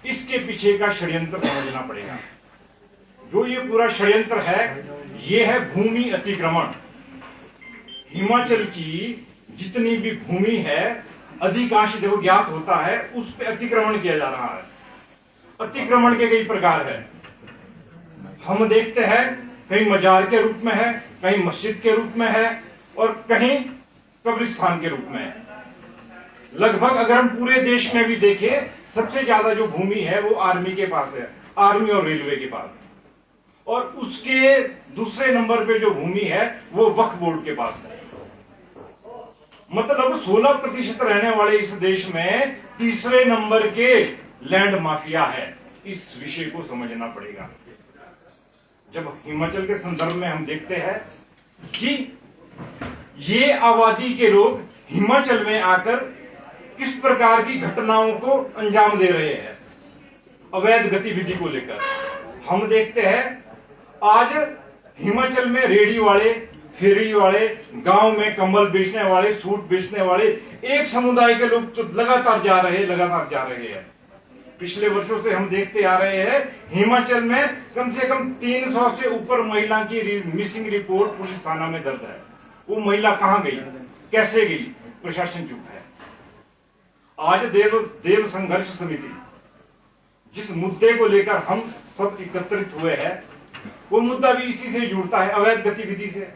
इसके पीछे का षड्यंत्र समझना पड़ेगा। जो ये पूरा षड्यंत्र है, ये है भूमि अतिक्रमण। हिमाचल की जितनी भी भूमि है, अधिकांश जो ज्ञात होता है उस पर अतिक्रमण किया जा रहा है। अतिक्रमण के कई प्रकार है। हम देखते हैं कहीं मजार के रूप में है, कहीं मस्जिद के रूप में है और कहीं कब्रिस्तान के रूप में है। लगभग अगर हम पूरे देश में भी देखें, सबसे ज्यादा जो भूमि है वो आर्मी के पास है, आर्मी और रेलवे के पास। और उसके दूसरे नंबर पे जो भूमि है वो वक्फ बोर्ड के पास है। मतलब 16% रहने वाले इस देश में तीसरे नंबर के लैंड माफिया है। इस विषय को समझना पड़ेगा। जब हिमाचल के संदर्भ में हम देखते हैं कि ये आबादी के लोग हिमाचल में आकर किस प्रकार की घटनाओं को अंजाम दे रहे हैं अवैध गतिविधि को लेकर, हम देखते हैं आज हिमाचल में रेडी वाले, फेरी वाले, गांव में कंबल बेचने वाले, सूट बेचने वाले, एक समुदाय के लोग तो लगातार जा रहे हैं। पिछले वर्षों से हम देखते आ रहे हैं हिमाचल में कम से कम 300 से ऊपर महिला की मिसिंग रिपोर्ट पुलिस थाना में दर्ज है। वो महिला कहां गई, कैसे गई, प्रशासन चुप है। आज देव संघर्ष समिति जिस मुद्दे को लेकर हम सब एकत्रित हुए हैं, वो मुद्दा भी इसी से जुड़ता है, अवैध गतिविधि से।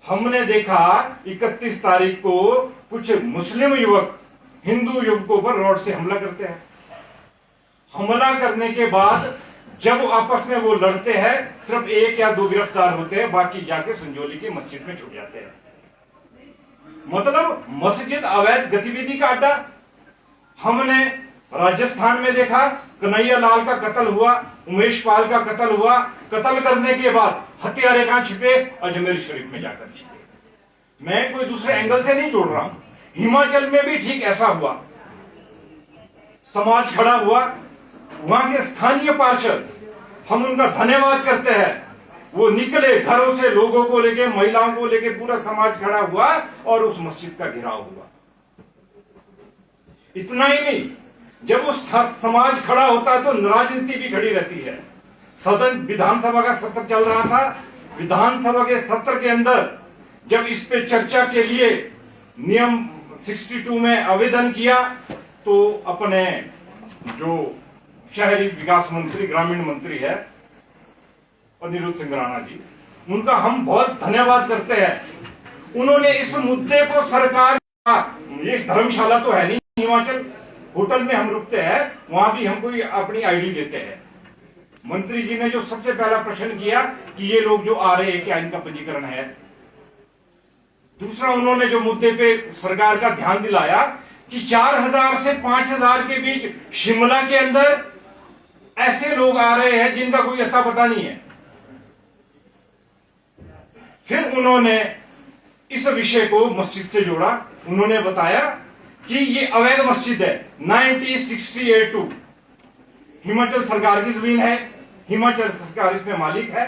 हमने देखा 31 तारीख को कुछ मुस्लिम युवक हिंदू युवकों पर रोड से हमला करते हैं। हमला करने के बाद जब आपस में वो लड़ते हैं, सिर्फ 1 या 2 गिरफ्तार होते हैं, बाकी जाके संजौली की मस्जिद में छुप जाते हैं। मतलब मस्जिद अवैध गतिविधि का अड्डा। हमने राजस्थान में देखा, कन्हैया लाल का कत्ल हुआ, उमेश पाल का कत्ल हुआ। कत्ल करने के बाद हत्यारे कहां छिपे, अजमेर शरीफ में जाकर छिपे। मैं कोई दूसरे एंगल से नहीं जोड़ रहा हूं। हिमाचल में भी ठीक ऐसा हुआ। समाज खड़ा हुआ, वहां के स्थानीय पार्षद, हम उनका धन्यवाद करते हैं, वो निकले घरों से, लोगों को लेके, महिलाओं को लेके पूरा समाज खड़ा हुआ और उस मस्जिद का घेराव हुआ। इतना ही नहीं, जब उस समाज खड़ा होता है तो राजनीति भी खड़ी रहती है। सदन विधानसभा का सत्र चल रहा था। विधानसभा के सत्र के अंदर जब इस पे चर्चा के लिए नियम 62 में आवेदन किया, तो अपने जो शहरी विकास मंत्री, ग्रामीण मंत्री है अनिरुद्ध सिंह राणा जी, उनका हम बहुत धन्यवाद करते हैं। उन्होंने इस मुद्दे को सरकार, ये धर्मशाला तो है नहीं हिमाचल, होटल में हम रुकते हैं, वहां भी हमको अपनी आईडी देते हैं। मंत्री जी ने जो सबसे पहला प्रश्न किया कि ये लोग जो आ रहे हैं क्या इनका पंजीकरण है। दूसरा, उन्होंने जो मुद्दे पे सरकार का ध्यान दिलाया कि 4000 से 5000 के बीच शिमला के अंदर ऐसे लोग आ रहे हैं जिनका कोई अता पता नहीं है। फिर उन्होंने इस विषय को मस्जिद से जोड़ा। उन्होंने बताया कि ये अवैध मस्जिद है, 1968 हिमाचल सरकार की जमीन है, हिमाचल सरकार इसमें मालिक है।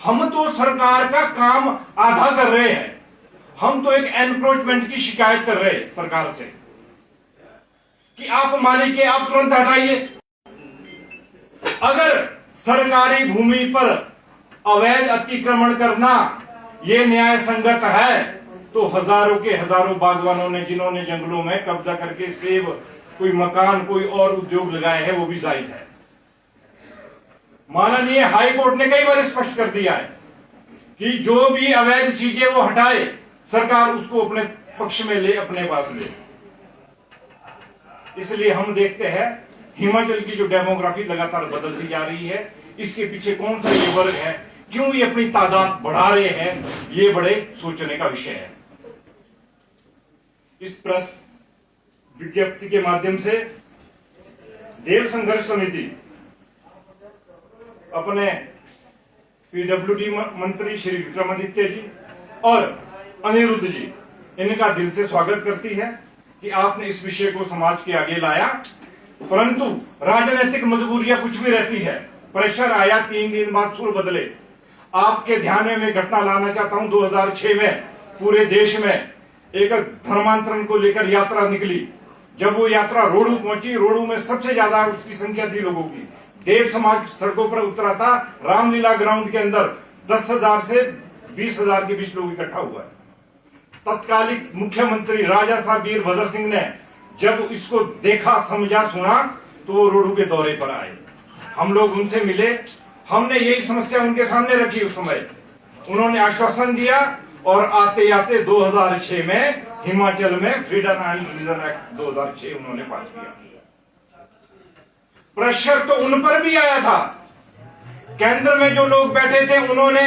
हम तो सरकार का काम आधा कर रहे हैं, हम तो एक एनक्रोचमेंट की शिकायत कर रहे हैं सरकार से कि आप मालिक है, आप तुरंत हटाइए। अगर सरकारी भूमि पर अवैध अतिक्रमण करना ये न्याय संगत है, तो हजारों के हजारों बागवानों ने, जिन्होंने जंगलों में कब्जा करके सेब, कोई मकान, कोई और उद्योग लगाए हैं, वो भी जायज है। माननीय हाई कोर्ट ने कई बार स्पष्ट कर दिया है कि जो भी अवैध चीजें वो हटाए, सरकार उसको अपने पक्ष में ले, अपने पास ले। इसलिए हम देखते हैं हिमाचल की जो डेमोग्राफी लगातार बदलती जा रही है, इसके पीछे कौन सा ये वर्ग है, क्यों ये अपनी तादाद बढ़ा रहे हैं, ये बड़े सोचने का विषय है। इस प्रेस विज्ञप्ति के माध्यम से देव संघर्ष समिति अपने पीडब्ल्यूडी मंत्री श्री विक्रमादित्य जी और अनिरुद्ध जी, इनका दिल से स्वागत करती है कि आपने इस विषय को समाज के आगे लाया। परंतु राजनीतिक मजबूरियां कुछ भी रहती है, प्रेशर आया, 3 दिन बाद सुर बदले। आपके ध्यान में मैं घटना लाना चाहता हूं। 2006 में पूरे देश में एक धर्मांतरण को लेकर यात्रा निकली। जब वो यात्रा रोडू पहुंची, रोडू में सबसे ज्यादा उसकी संख्या थी लोगों की। देव समाज सड़कों पर उतरा था। रामलीला ग्राउंड के अंदर 10,000 से 20,000 के बीच लोग इकट्ठा हुआ है। तत्कालिक मुख्यमंत्री राजा साहब वीरभद्र सिंह ने जब इसको देखा, समझा, सुना, तो वो रोडू के दौरे पर आए। हम लोग उनसे मिले, हमने यही समस्या उनके सामने रखी। उस समय उन्होंने आश्वासन दिया और आते आते 2006 में हिमाचल में फ्रीडम एंड रिलीजन एक्ट 2006 उन्होंने पास किया। प्रेशर तो उन पर भी आया था। केंद्र में जो लोग बैठे थे, उन्होंने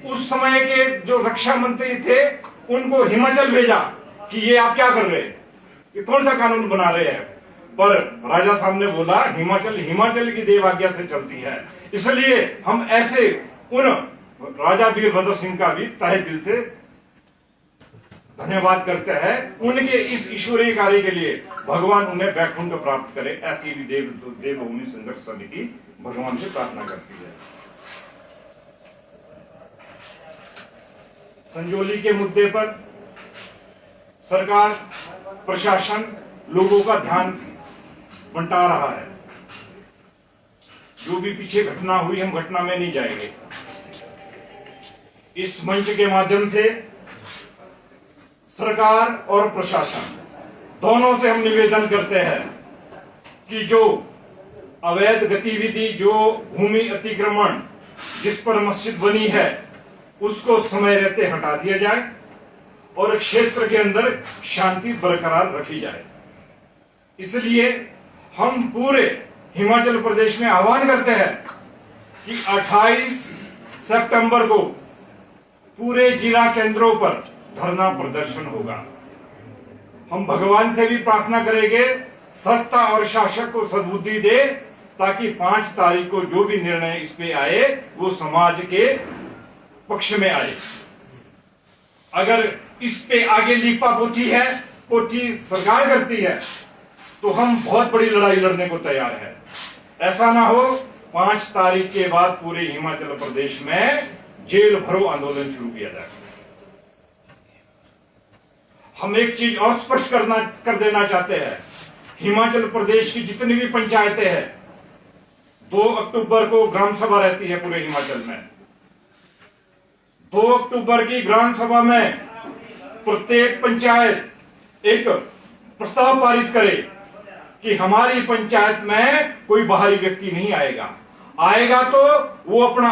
उस समय के जो रक्षा मंत्री थे उनको हिमाचल भेजा कि ये आप क्या कर रहे हैं, ये कौन सा कानून बना रहे हैं। पर राजा साहब ने बोला हिमाचल की देव आज्ञा से चलती है, इसलिए हम ऐसे उन राजा वीरभद्र सिंह का भी तहे दिल से धन्यवाद करते हैं। उनके इस ईश्वरीय कार्य के लिए भगवान उन्हें वैकुंठ प्राप्त करे, ऐसी भी देवभूमि संघर्ष समिति भगवान से प्रार्थना करती है। संजौली के मुद्दे पर सरकार, प्रशासन लोगों का ध्यान बंटा रहा है। जो भी पीछे घटना हुई, हम घटना में नहीं जाएंगे। इस मंच के माध्यम से सरकार और प्रशासन दोनों से हम निवेदन करते हैं कि जो अवैध गतिविधि, जो भूमि अतिक्रमण जिस पर मस्जिद बनी है, उसको समय रहते हटा दिया जाए और क्षेत्र के अंदर शांति बरकरार रखी जाए। इसलिए हम पूरे हिमाचल प्रदेश में आह्वान करते हैं कि 28 सितंबर को पूरे जिला केंद्रों पर धरना प्रदर्शन होगा। हम भगवान से भी प्रार्थना करेंगे सत्ता और शासक को सद्बुद्धि दे, ताकि 5 तारीख को जो भी निर्णय इस पे आए वो समाज के पक्ष में आए। अगर इस पे आगे लीपा पोती सरकार करती है तो हम बहुत बड़ी लड़ाई लड़ने को तैयार है। ऐसा ना हो 5 तारीख के बाद पूरे हिमाचल प्रदेश में जेल भरो आंदोलन शुरू किया जाए। हम एक चीज और स्पष्ट कर देना चाहते हैं, हिमाचल प्रदेश की जितनी भी पंचायतें हैं, 2 अक्टूबर को ग्राम सभा रहती है पूरे हिमाचल में। 2 अक्टूबर की ग्राम सभा में प्रत्येक पंचायत एक प्रस्ताव पारित करे कि हमारी पंचायत में कोई बाहरी व्यक्ति नहीं आएगा तो वो अपना।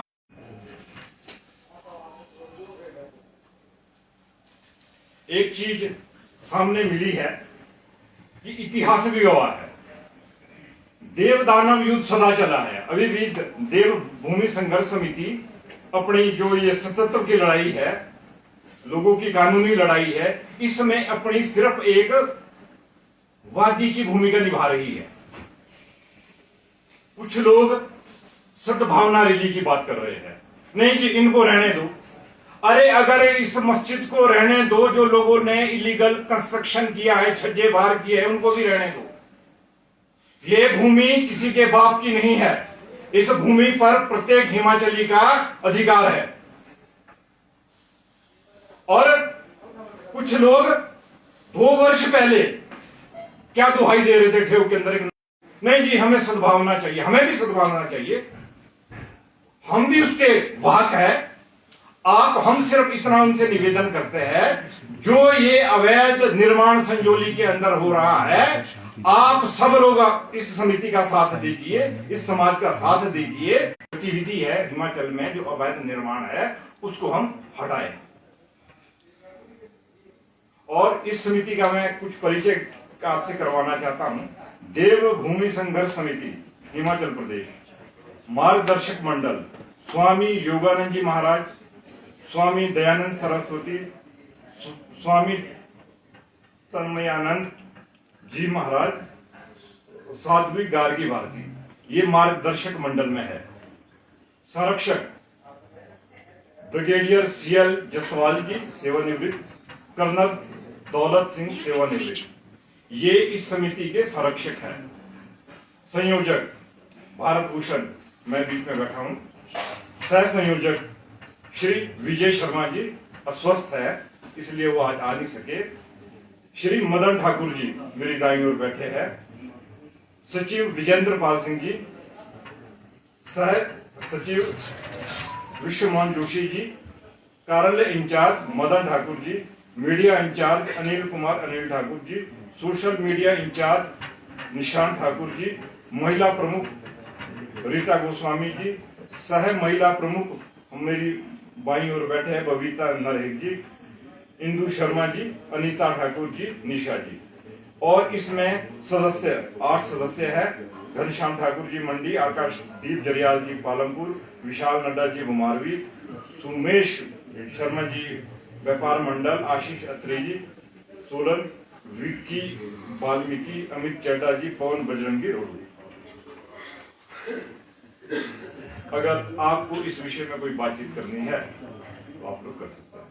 एक चीज सामने मिली है कि इतिहास भी गवाह है, देव दानव युद्ध सदा चला है। अभी भी देवभूमि संघर्ष समिति अपनी जो ये स्वतंत्र की लड़ाई है, लोगों की कानूनी लड़ाई है, इसमें अपनी सिर्फ एक वादी की भूमिका निभा रही है। कुछ लोग सद्भावना रैली की बात कर रहे हैं, नहीं जी इनको रहने दो। अरे अगर इस मस्जिद को रहने दो, जो लोगों ने इलीगल कंस्ट्रक्शन किया है, छज्जे बाहर किए हैं, उनको भी रहने दो। ये भूमि किसी के बाप की नहीं है, इस भूमि पर प्रत्येक हिमाचली का अधिकार है। और कुछ लोग 2 वर्ष पहले क्या दुहाई दे रहे थे ठेव के अंदर, नहीं जी हमें सद्भावना चाहिए, हमें भी सद्भावना चाहिए, हम भी उसके वाहक है। हम सिर्फ इतना उनसे निवेदन करते हैं, जो ये अवैध निर्माण संजौली के अंदर हो रहा है, आप सब लोग इस समिति का साथ दीजिए, इस समाज का साथ दीजिए। गतिविधि है हिमाचल में जो अवैध निर्माण है, उसको हम हटाएं। और इस समिति का मैं कुछ परिचय आपसे करवाना चाहता हूं। देवभूमि संघर्ष समिति हिमाचल प्रदेश, मार्गदर्शक मंडल स्वामी योगानंद जी महाराज, स्वामी दयानंद सरस्वती, स्वामी तन्मयानंद जी महाराज, साध्वी गार्गी भारती, ये मार्गदर्शक मंडल में है। संरक्षक ब्रिगेडियर CL जसवाल जी सेवानिवृत्त, कर्नल दौलत सिंह सेवानिवृत्त, ये इस समिति के संरक्षक हैं। संयोजक भारत भूषण, मैं बीच में बैठा हूं। सह संयोजक श्री विजय शर्मा जी अस्वस्थ है, इसलिए वो आज आ नहीं सके। श्री मदन ठाकुर जी मेरी दाईं ओर बैठे हैं, सचिव विजेंद्र पाल सिंह जी, सह सचिव विश्वमोहन जोशी जी, कार्यालय in charge Madan Thakur ji, media in charge Anil Thakur ji, social media in charge निशान ठाकुर जी, महिला प्रमुख रीता गोस्वामी जी, सह महिला प्रमुख मेरी बाईं ओर बैठे हैं बबीता नरहेग जी, इंदु शर्मा जी, अनीता ठाकुर जी, निशा जी। और इसमें सदस्य 8 सदस्य हैं। घनश्याम ठाकुर जी मंडी, आकाशदीप जरियाल जी पालमपुर, विशाल नड्डा जी घुमारवी, सुमेश शर्मा जी व्यापार मंडल, आशीष अत्री जी सोलन, विक्की वाल्मीकि, अमित चड्डा जी पवन बजरंगी रोड। अगर आपको इस विषय में कोई बातचीत करनी है तो आप लोग कर सकते हैं।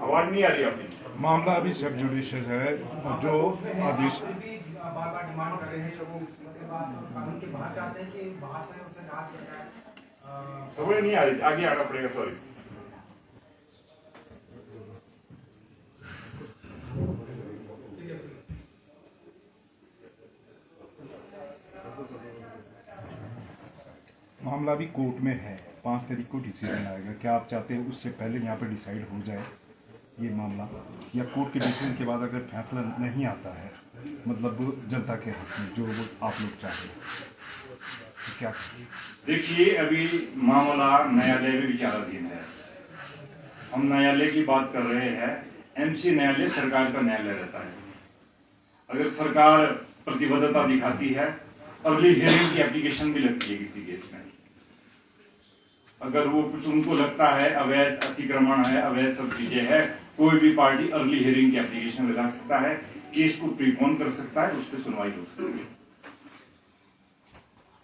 आवाज नहीं आ रही आपकी। मामला अभी सब जुडिशियल है, जो आदेश बार-बार डिमांड कर रहे हैं, कानून के बाहर चाहते हैं कि बाहर से उसे जांच समझ नहीं आ रही, आगे आना पड़ेगा। सॉरी। मामला अभी कोर्ट में है, 5 तारीख को डिसीजन आएगा। क्या आप चाहते हैं उससे पहले यहाँ पे डिसाइड हो जाए ये मामला, या कोर्ट के डिसीजन के बाद अगर फैसला नहीं आता है, मतलब जनता के हक में जो आप लोग चाहते हैं, तो क्या? देखिए, अभी मामला न्यायालय में विचाराधीन है। हम न्यायालय की बात कर रहे हैं। एमसी न्यायालय सरकार का न्यायालय रहता है। अगर सरकार प्रतिबद्धता दिखाती है, अर्ली हियरिंग की एप्लीकेशन भी लगती है किसी केस में। अगर वो कुछ उनको लगता है अवैध अतिक्रमण है, अवैध सब चीजें है, कोई भी पार्टी अर्ली हियरिंग की एप्लीकेशन लगा सकता है, केस को प्रीपोन कर सकता है, उस पर सुनवाई हो सकती है।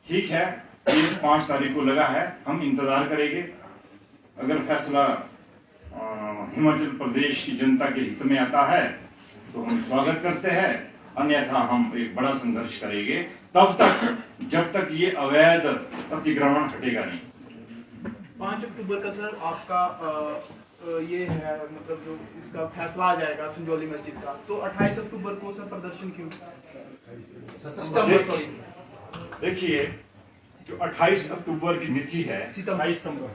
ठीक है, केस 5 तारीख को लगा है, हम इंतजार करेंगे। अगर फैसला हिमाचल प्रदेश की जनता के हित में आता है तो हम स्वागत करते हैं, अन्यथा हम एक बड़ा संघर्ष करेंगे तब तक जब तक ये अवैध अतिक्रमण हटेगा नहीं। 5 अक्टूबर का सर आपका ये है, मतलब जो इसका फैसला आ जाएगा संजौली मस्जिद का, तो 28 अक्टूबर को सर प्रदर्शन क्यों? देखिए, जो 28 अक्टूबर की तिथि है, 28 सितंबर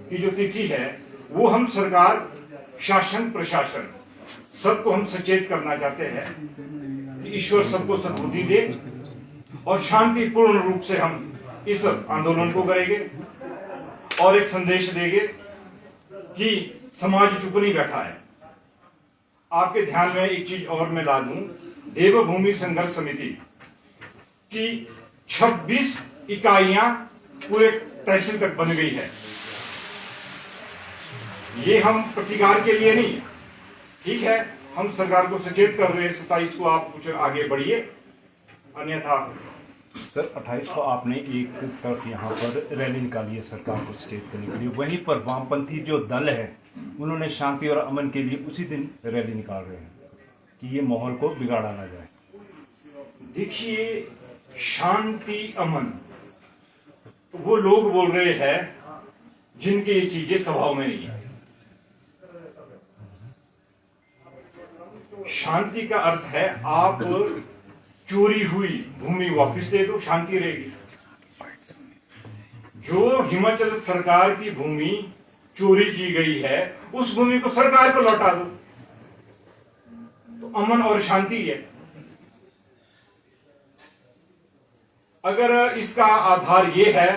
की जो तिथि है, वो हम सरकार, शासन, प्रशासन सबको हम सचेत करना चाहते हैं कि ईश्वर सबको सद्बुद्धि दे और शांतिपूर्ण रूप से हम इस आंदोलन को करेंगे और एक संदेश देंगे कि समाज चुप नहीं बैठा है। आपके ध्यान में एक चीज और मैं ला दूं, देवभूमि संघर्ष समिति की 26 इकाइयां पूरे तहसील तक बन गई है। ये हम प्रतिकार के लिए नहीं, ठीक है, हम सरकार को सचेत कर रहे हैं। 27 को आप कुछ आगे बढ़िए, अन्यथा। सर 28 को आपने एक तरफ यहाँ पर रैली निकाली है सरकार को सचेत करने के लिए, वहीं पर वामपंथी जो दल है उन्होंने शांति और अमन के लिए उसी दिन रैली निकाल रहे हैं कि ये माहौल को बिगाड़ा ना जाए। देखिए, शांति अमन तो वो लोग बोल रहे हैं जिनके ये चीजें स्वभाव में नहीं है। शांति का अर्थ है आप चोरी हुई भूमि वापस दे दो, शांति रहेगी। जो हिमाचल सरकार की भूमि चोरी की गई है, उस भूमि को सरकार को लौटा दो, तो अमन और शांति है। अगर इसका आधार यह है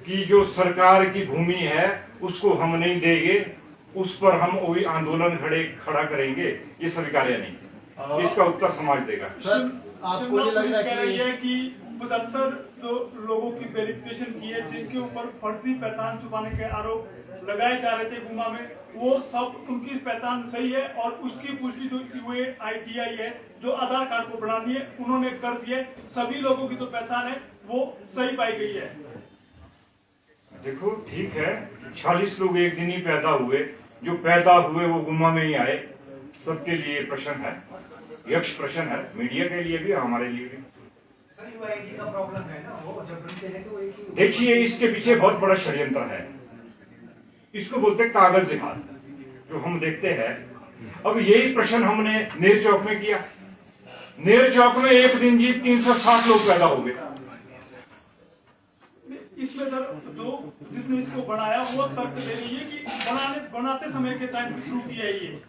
कि जो सरकार की भूमि है उसको हम नहीं देंगे, उस पर हम वही आंदोलन खड़ा करेंगे, ये स्वीकार्य नहीं। इसका उत्तर समाज देगा। आपको ये लग रहा है कि 75 जो लोगों की वेरिफिकेशन की है, जिनके ऊपर फर्जी पहचान छुपाने के आरोप लगाए जा रहे थे गुमा में, वो सब उनकी पहचान सही है और उसकी पुष्टि जो UAIDI है जो आधार कार्ड को बढ़ानी है उन्होंने कर दिए। सभी लोगों की जो पहचान है वो सही पाई गई है। देखो, ठीक है, 40 लोग एक दिन ही पैदा हुए, जो पैदा हुए वो गुम्मा में ही आए, सबके लिए प्रश्न है, यक्ष प्रश्न है, मीडिया के लिए भी, हमारे लिए भी। सर वो एक ही का प्रॉब्लम है ना, वो जब बनते हैं तो वो एक ही। देखिए इसके पीछे बहुत बड़ा षड्यंत्र है, इसको बोलते हैं कागज जिहाद, जो हम देखते हैं। अब यही प्रश्न हमने नेर चौक में किया। नेर चौक में एक दिन जी 360 लोग पैदा हो गए। इसमें सर जो जिसने इसको बनाया वो तर्क दे रही है कि बनाते समय के टाइम पे शुरू किया है ये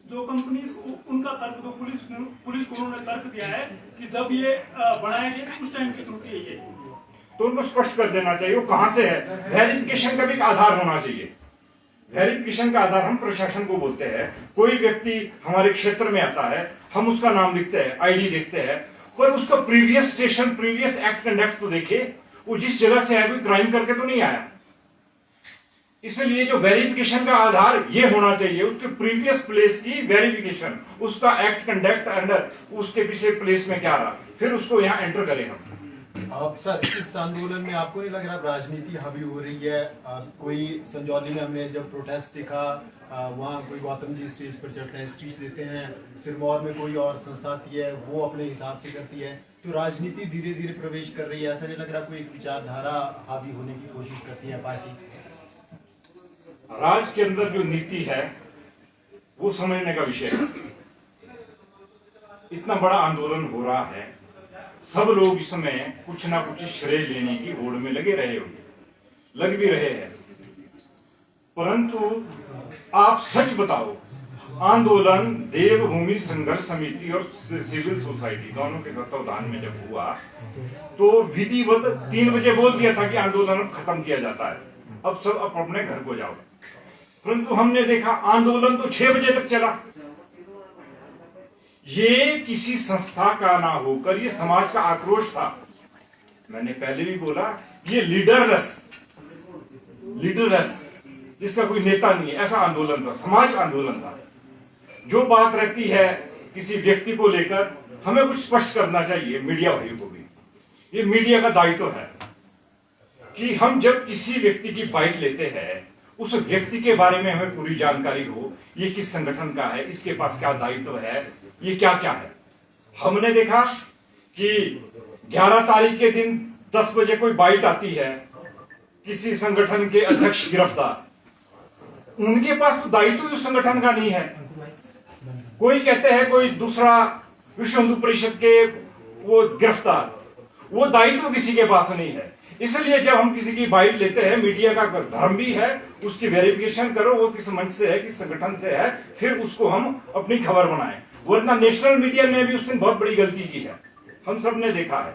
जो कंपनी, उनका तर्क जो पुलिस को उन्होंने तर्क दिया है कि जब ये बनाया गया उस टाइम की त्रुटि है ये। तो उनको स्पष्ट कर देना चाहिए वो कहां से है। वेरिफिकेशन का भी एक आधार होना चाहिए। वेरिफिकेशन का आधार हम प्रशासन को बोलते हैं। कोई व्यक्ति हमारे क्षेत्र में आता है, हम उसका नाम लिखते हैं, आईडी देखते हैं, पर उसका previous station, previous act conduct तो देखे, वो जिस जगह से है कोई क्राइम करके तो नहीं आया। इसलिए जो वेरिफिकेशन का आधार ये होना चाहिए, उसके प्रीवियस प्लेस की वेरिफिकेशन, उसका एक्ट कंडक्ट अंडर उसके पीछे प्लेस में क्या रहा, फिर उसको यहाँ एंटर करें हम। अब सर इस आंदोलन में आपको नहीं लग रहा राजनीति हावी हो रही है? कोई संजौली में हमने जब प्रोटेस्ट देखा, वहाँ कोई गौतम जी स्टेज पर चढ़ते हैं, स्पीच देते हैं, सिरमौर में कोई और संस्था आती है वो अपने हिसाब से करती है, तो राजनीति धीरे धीरे प्रवेश कर रही है। ऐसा नहीं लग रहा कोई विचारधारा हावी होने की कोशिश करती है पार्टी? राज के अंदर जो नीति है वो समझने का विषय है। इतना बड़ा आंदोलन हो रहा है, सब लोग इसमें कुछ ना कुछ श्रेय लेने की होड़ में लगे रहे होंगे, लग भी रहे हैं। परंतु आप सच बताओ, आंदोलन देवभूमि संघर्ष समिति और सिविल सोसाइटी दोनों के तत्वावधान में जब हुआ तो विधिवत 3 बजे बोल दिया था कि आंदोलन खत्म किया जाता है, अब सब अपने घर को जाओ। परंतु हमने देखा आंदोलन तो 6 बजे तक चला। ये किसी संस्था का ना होकर ये समाज का आक्रोश था। मैंने पहले भी बोला ये लीडरलेस, जिसका कोई नेता नहीं है, ऐसा आंदोलन था, समाज का आंदोलन था। जो बात रहती है किसी व्यक्ति को लेकर, हमें कुछ स्पष्ट करना चाहिए मीडिया भाइयों को भी। ये मीडिया का दायित्व है कि हम जब किसी व्यक्ति की बाइट लेते हैं, उस व्यक्ति के बारे में हमें पूरी जानकारी हो, ये किस संगठन का है, इसके पास क्या दायित्व है, ये क्या क्या है। हमने देखा कि 11 तारीख के दिन 10 बजे कोई बाइट आती है, किसी संगठन के अध्यक्ष गिरफ्तार, उनके पास तो दायित्व उस संगठन का नहीं है। कोई कहते हैं कोई दूसरा विश्व हिंदू परिषद के वो गिरफ्तार, वो दायित्व किसी के पास नहीं है। इसलिए जब हम किसी की बाइट लेते हैं, मीडिया का धर्म भी है उसकी वेरिफिकेशन करो, वो किस मंच से है, किस संगठन से है, फिर उसको हम अपनी खबर बनाएं। वरना नेशनल मीडिया ने भी उस दिन बहुत बड़ी गलती की है, हम सब ने देखा है।